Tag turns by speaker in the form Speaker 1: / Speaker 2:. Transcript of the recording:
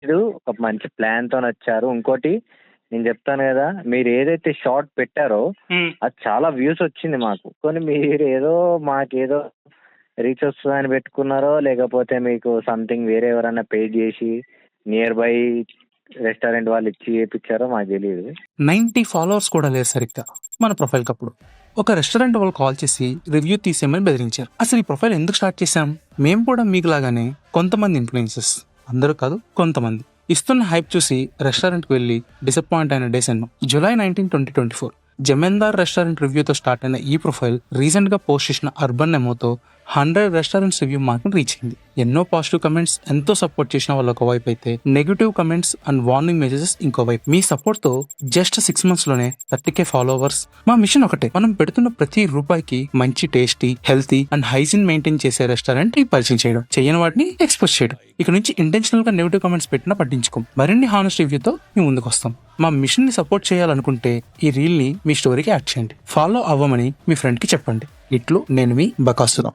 Speaker 1: మీరు ఒక మంచి ప్లాన్‌తో వచ్చారు. ఇంకోటి నేను చెప్తాను కదా! మీరు ఏదైతే షార్ట్ పెట్టారో అది చాలా వ్యూస్ వచ్చింది మాకు. కానీ మీరేదో మాకేదో రీచ్ వస్తదని పెట్టుకున్నారో, లేకపోతే మీకు సంథింగ్ వేరే ఎవరన్నా పే చేసి నియర్ బై రెస్టారెంట్ వాళ్ళు ఇచ్చి చేపిచ్చారో మాకు తెలీదు.
Speaker 2: 90 ఫాలోవర్స్ కూడా లేరు సరిగ్గా మన ప్రొఫైల్కి. అప్పుడు ఒక రెస్టారెంట్ వాళ్ళు కాల్ చేసి రివ్యూ తీసేయమని బెదిరించారు. అసలు ఈ ప్రొఫైల్ ఎందుకు స్టార్ట్ చేశాం? మేము కూడా మీకు లాగానే కొంతమంది ఇన్ఫ్లుయెన్సర్స్, అందరూ కాదు కొంతమంది, ఇస్తున్న హైప్ చూసి రెస్టారెంట్కి వెళ్ళి డిసప్పాయింట్ అయిన డేస్ ఎన్నో. జూలై 19, 2024 జమీందార్ రెస్టారెంట్ రివ్యూతో స్టార్ట్ అయిన ఈ ప్రొఫైల్ రీసెంట్ గా పోస్ట్ చేసిన అర్బన్ నెమోతో 100 రెస్టారెంట్స్ రివ్యూ మార్క్ రీచ్ అయింది. ఎన్నో పాజిటివ్ కమెంట్స్, ఎంతో సపోర్ట్ చేసిన వాళ్ళు ఒకవైపు అయితే negative comments and warning messages ఇంకోవైపు. మీ సపోర్ట్ తో జస్ట్ 6 months లోనే 30K ఫాలోవర్స్. మా మిషన్ ఒకటే, మనం పెడుతున్న ప్రతి రూపాయికి మంచి tasty, healthy and hygiene maintain చేసే రెస్టారెంట్ పరిచయం చేయడం, చేయని వాటిని ఎక్స్పోజ్ చేయడం. ఇక నుంచి ఇంటెన్షనల్ గా నెగిటివ్ కమెంట్స్ పెట్టినా పట్టించుకోం. మరిన్ని హానెస్ట్ రివ్యూతో మీ ముందుకు వస్తాం. మా మిషన్ ని సపోర్ట్ చేయాలనుకుంటే ఈ రీల్ ని మీ స్టోరీకి యాడ్ చేయండి. ఫాలో అవ్వమని మీ ఫ్రెండ్ కి చెప్పండి. ఇట్లు నేను మీ బకాసురం.